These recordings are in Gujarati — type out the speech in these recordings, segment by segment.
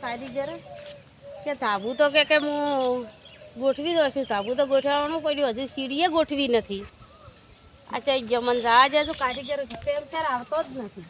કારીગર કે ધાબુ તો કે હું ગોઠવી દઉં છું. ધાબુ તો ગોઠવવાનું પડ્યું, હજી સીડીએ ગોઠવી નથી. આ ચઈ ગયો મને જવા જાય તો કારીગર તેમ ચાર આવતો જ નથી.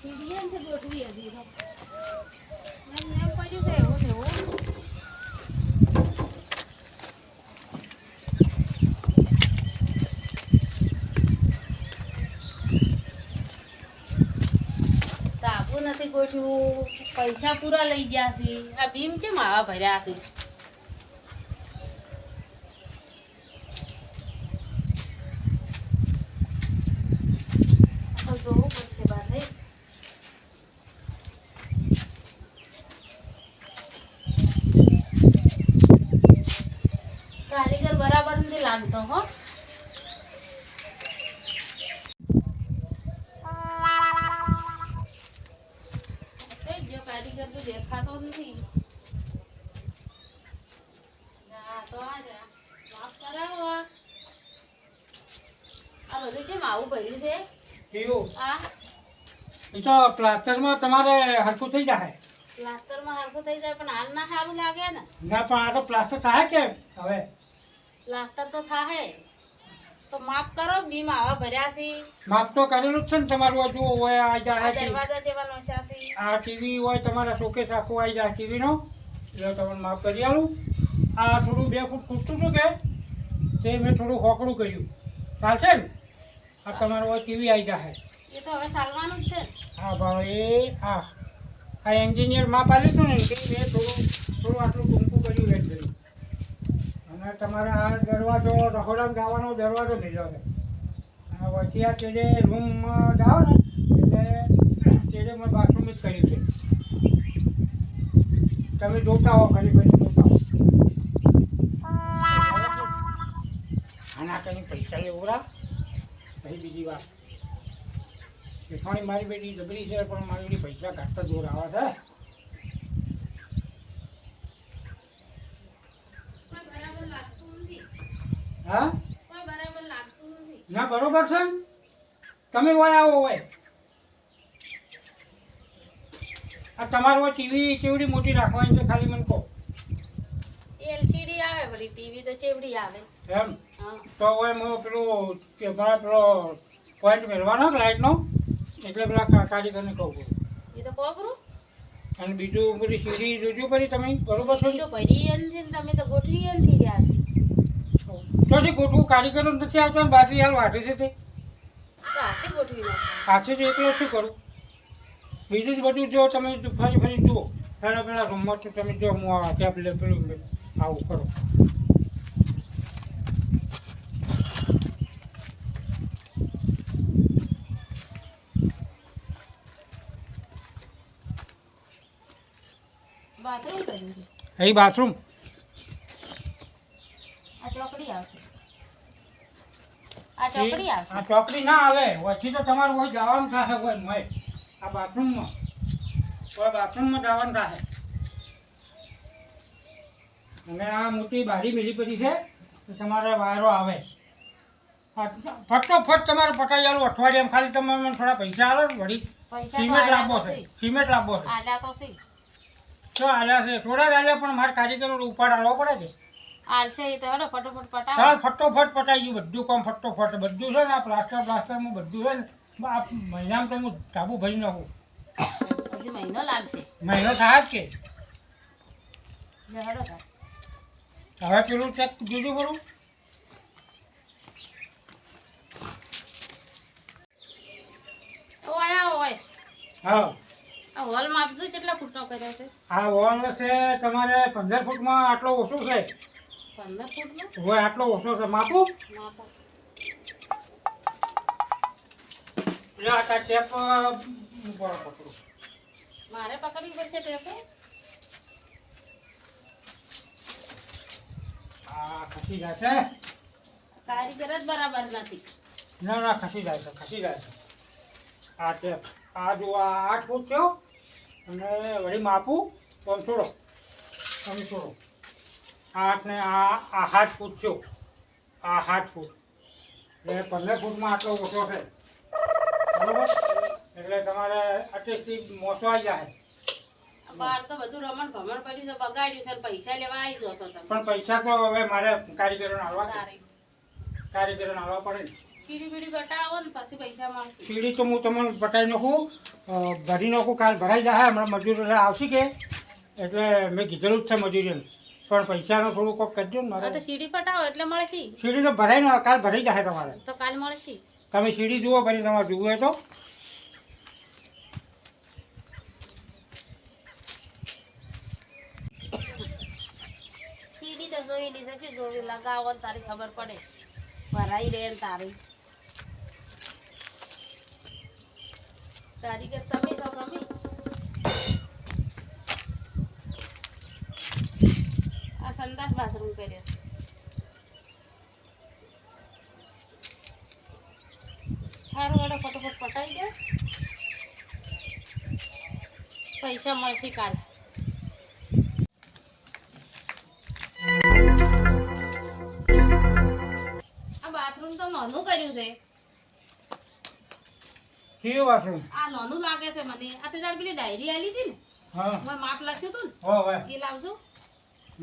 સીડીએ નથી ગોઠવી હજી એમ પડ્યું છે એવું છે એવું. ધાબુ નથી ગોઠવ્યું, પૈસા પૂરા લઈ ગયા છે. આ બીમ છે માવા ભર્યા છે. જોવું પડશે બારે. કારીગર બરાબર નથી લાગતો હો. કારીગર તો દેખાતો નથી. તો માફ કરાવો. આ બધું કેમ આવું ભર્યું છે? આ એ તો પ્લાસ્ટરમાં તમારે હરખું થઈ જાય. પ્લાસ્ટરમાં હરખું થઈ જાય પણ હાલ ના સારું લાગે ને. ના પણ આ તો પ્લાસ્ટર થાય કે હવે પ્લાસ્ટર તો થાય તો માફ કરો. બીમ આવા ભર્યા છે. માપ તો કરેલું જ છે ને તમારું. હજુ હોય આ આ જાય દરવાજા જેવા નોશા છે. આ ટીવી હોય તમારા શોકેસ આખું આવી જાય ટીવીનો, એટલે તમને માફ કરી આલું. આ થોડું 2 ફૂટ ખૂટતું હતું કે તે મેં થોડું હોકડું કર્યું. ચાલશે ને? આ તમારું હોય ટીવી આવી જાય. એ તો હવે ચાલવાનું જ છે. હા ભાઈ આ એન્જિનિયર માપ આપ્યું હતું ને તે મેં થોડું આટલું ટૂંકું કર્યું વેટ કર્યું. અને તમારે આ દરવાજો રસોડામાં જવાનો દરવાજો ભેજો છે. અને વચ્ચે આ તેડે રૂમમાં જાઓ ને એટલે તેડે મેં બાથરૂમ જ કર્યું છે. તમે જોતા હો ખાલી જોતા હો. આના કંઈ પૈસા લેવડા પછી બીજી વાત મારી બેટી જબરી છે પણ મારી બેટી પૈસા કાઢતા જોર આવે છે. હા ના બરોબર છે. તમે હોય આવો હોય. આ તમારું હોય ટીવી કેવડી મોટી રાખવાની છે ખાલી મને કહો. એલસીડી આવે વળી ટીવી તો ચેવડી આવે એમ હા. તો હોય હું પેલું કે મારા પેલો પોઈન્ટ મેળવાનો લાઇટનો એટલે પેલા કારીગરને કહું છું. એ તો કોકરું અને બીજું બધી સીડી જોજો કરી તમે બરોબર છો. તો ભરી નથી ને તમે તો ગોઠવી નથી રહ્યા છે. તો જે ગોઠવું કારીગરો નથી આવતો ને બાજરી હાલ વાટે છે તે તો હાશે ગોઠવી નાખો. હાથે જ એકલો શું કરું. બીજું જ બધું જો તમે ફરી ફરી જુઓ પેલા રૂમમાં તો તમે જો હું ત્યાં પેલું આવું કરો. બાથરૂમ કર્યું છે. અહીં બાથરૂમ આ ચોકડી આવશે. આ ચોકડી આવશે. આ ચોકડી ના આવે પછી તો તમારું હોય જવાનું થાય હોય હોય આ બાથરૂમમાં જવાનું થાય. અને આ મોટી બારી મેલી પડી છે તો તમારે વાયરો આવે. ફટોફટ તમારે પટાઈ આલું અઠવાડિયામાં. ખાલી તમે મને થોડા પૈસા આલો વળી. સિમેન્ટ લાવવો છે. આલ્યા તો છે. તો આલ્યા છે થોડા જ આલ્યા પણ મારે કારીગરો ઉપાડ આલવો પડે છે. આલશે એ તો હેડો ફટોફટ પટાવો. ચાલ ફટોફટ પટાઈ ગયું બધું કામ. ફટોફટ બધું છે ને આ પ્લાસ્ટરમાં બધું છે ને આ મહિનામાં તો હું ધાબુ ભરી નાખું. હજી મહિનો લાગશે. મહિનો થાય જ કે હેડો તાર. હવે પેલું ચેક જોજો બરું. ઓય ઓય હા આ હોલ માપજો કેટલા ફૂટનો કર્યો છે? આ વોલ છે તમારે 15 ફૂટમાં આટલો ઓછો છે. 15 ફૂટનો હોય આટલો ઓછો છે. માપું માપો. આ ટેપ ઉપર પકડું. મારે પકડવી પડશે ટેપો. આ ખસી જાય છે. કારીગર જ બરાબર નથી. ના ના ખસી જાય છે, ખસી જાય છે. આ છે, આ જો આ 8 ફૂટ થયો અને વળી માપું તો આમ છોડો, તમે છોડો. 8 ને આ 8 ફૂટ થયો, આ 8 ફૂટ એટલે 15 ફૂટમાં આટલો ઓછો છે, બરોબર? એટલે તમારે અટેસ્ટથી મોસો આવી જાય. બહાર તો બધું રમણ ભમણ પડ્યું છે, બગાડ્યું છે, ને પૈસા લેવા આવી જશો તમે. પણ પૈસા તો હવે મારે કારીગરોને આલવા પડે. તારે કારીગરોને આલવા પડે ને. સીડી બીડી બટાવો ને પછી પૈસા મળશે. સીડી તો હું તમને પટાવી નાખું, ભરી નાખું, કાલ ભરાઈ જાય. હમણાં મજૂર આવશે કે એટલે મેં કીધેલું જ છે મજૂરીને, પણ પૈસાનું થોડું કોક કરજો ને હા મારે. તો સીડી પટાવો એટલે મળશે. સીડી તો ભરાઈ ને કાલ ભરાઈ જાય તમારે. તો કાલ મળશે. તમે સીડી જુઓ, પછી તમારે જોવું હોય તો. સીડી તો જોઈ લીધી છે, જોવી લગાવો ને તારી ખબર પડે. ભરાઈ રહે ને તારી. કારીગર તમે તો ગમી. આ સંડાસ બાથરૂમ કર્યો છે. સારું વાળો ફટોફટ પટાઈ દે. પૈસા મળશે કાલ. આ બાથરૂમ તો નાનું કર્યું છે. કેવું વાસણ? આ નાનું લાગે છે મને. આ તે તાર પેલી ડાયરી આલી હતી ને, હા, મેં માપ લખ્યું હતું હો હવે ને, એ લાવજો.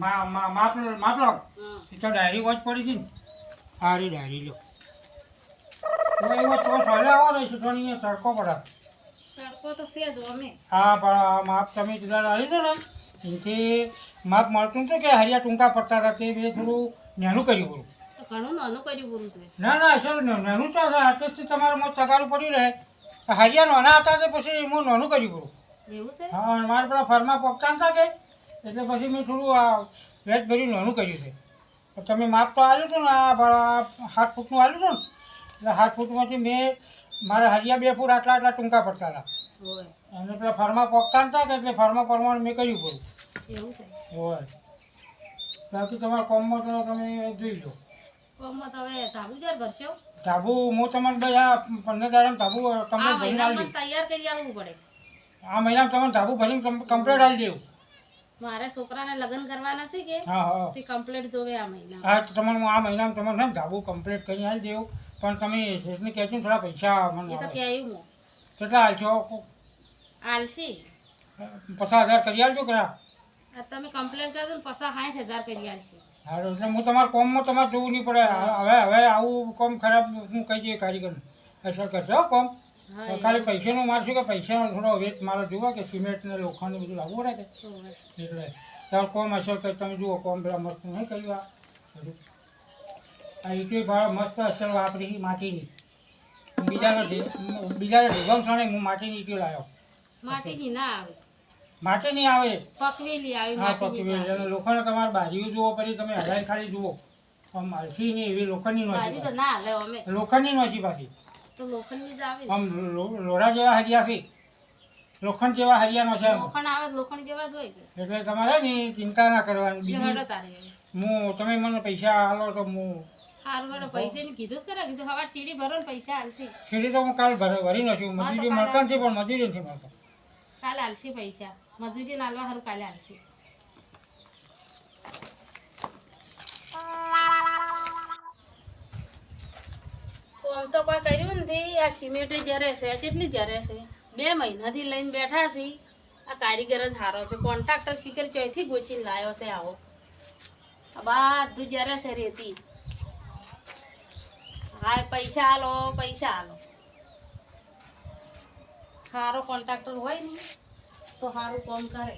માપ લો. હા. એ તો ડાયરી વોચ પડી છે ને. સારી ડાયરી લો. હવે એવો તો સોલે આવો ને છે, થોડી અહીંયા તડકો પડે. તડકો તો છે જ અમે. હા, પણ આ માપ તમે જુદા આવી દો ને, એનાથી માપ મળતું હતું કે હરિયા ટૂંકા પડતા હતા, તે મેં થોડું નાનું કર્યું પૂરું. તો ઘણું નાનું કર્યું પૂરું છે. ના ના સર, નાનું તો આટલેથી તમારે મોત તગારું પડી રહે. હરિયા નાના હતા તે પછી હું નાનું કર્યું પૂરું. એવું છે? હા, મારે પેલા ફરમાં પોગતા હતા કે એટલે પછી મેં થોડું આ વેચ ભરી નાનું કર્યું છે. તો તમે માપ તો આવ્યું હતું ને, આ 7 ફૂટનું આવ્યું હતું ને, એટલે 7 ફૂટમાંથી મેં મારા હરિયા 2 ફૂટ આટલા ટૂંકા પડતા હતા. હોય. અને પેલા ફરમાં પોગતા હતા કે એટલે ફરમાં પ્રમાણે મેં કર્યું પૂરું. એવું છે. હોય બાકી તમારા કોમમાં તો તમે જોઈ લો. કોમમાં તો હવે ધાબુ જ્યારે ભરશો. ધાબુ હું તમને ભાઈ આ 15 દાડામાં ધાબુ આ કમ્પ્લીટ ભરીને મહિનામાં આવી દઉં. તૈયાર કરી આવવું પડે. આ મહિનામાં તમને ધાબુ ભરીને કમ્પ્લીટ આવી દેવું. મારે છોકરાને લગ્ન કરવાના છે કે હા હા તે કમ્પ્લીટ જોવે આ મહિના. હા, તો તમારે હું આ મહિનામાં તમને છે ને ધાબુ કમ્પ્લીટ કરીને આવી દેવું. પણ તમે શેઠને કહેજો ને થોડા પૈસા મને એ તો આવે. કહ્યું હું. કેટલા હાલશો? આલસી. 50,000 કરી આવજો કરા. આ તમે કમ્પ્લીટ કરજો ને પછી 60,000 કરી આલશે. હા, એટલે હું તમારા કોમમાં તમારે જોવું નહીં પડે. હવે આવું કોમ ખરાબ હું કહી દઈએ કારીગરને અસર કરશે હો કોમ. હા, ખાલી પૈસાનું મારશું કે પૈસાનો થોડો વેચ મારે જોવો કે સિમેન્ટ ને લોખંડ ને બધું લાવવું પડે કે હોય. એટલે તાર કોમ અસર કરી તમે જુઓ કોમ પેલા મસ્ત નહીં કર્યું આ બધું. આ ઈટી ભાવ મસ્ત અસર વાપરી માટીની. બીજાને ઢોગમ સણે હું માટીની ઈટી લાવ્યો. માટીની ના આવે, માટીની આવે. પકવેલી આવી. હા, માટીની પકવી ના આવે. અને લોખંડ તમારે બારીઓ જુઓ પછી તમે હડાઈ ખાલી જુઓ. આમ અલસી નહીં એવી લોખંડની બારી તો નોસી. ના હાલે અમે લોખંડની નોસી પાછી. તો લોખંડની જ આવે. આમ લોરા જેવા હરિયા છે, લોખંડ જેવા હરિયાનો છે આમ. લોખંડ આવે તો લોખંડ જેવા જ હોય કે. એટલે તમારે ને ચિંતા ના કરવાની. જો બીજું હેડો તારે હવે. તમે મને પૈસા આલો તો હું હારું હેડો પૈસાની કીધું જ ખરા. કીધું હવાર સીડી ભરો ને પૈસા આલશે. સીડી તો હું કાલ ભરી નાખું. હા, તો મજૂરી કાલે મળતા નથી પણ મજૂરી નથી મળતા. કાલે આલશે પૈસા. મજૂરી નાલવા હારું કાલે આલશે. કોમ તો કોઈ કર્યું નથી. આ સિમેન્ટ જરે છે, કેટલી જરે છે. 2 મહિનાથી લઈને બેઠા છે. આ કારીગર જ હારો છે. કોન્ટ્રાક્ટર શીખર ચોથી ગોચીને લાવ્યો છે આવો. આ બધું જરે છે રેતી. હા, પૈસા આલો, પૈસા આલો. સારો કોન્ટ્રાક્ટર હોય ને તો સારું કામ કરે.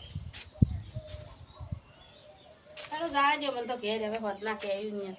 ચાલો જાજો, મને તો ઘેર હવે હોદના કહેવું નહીં.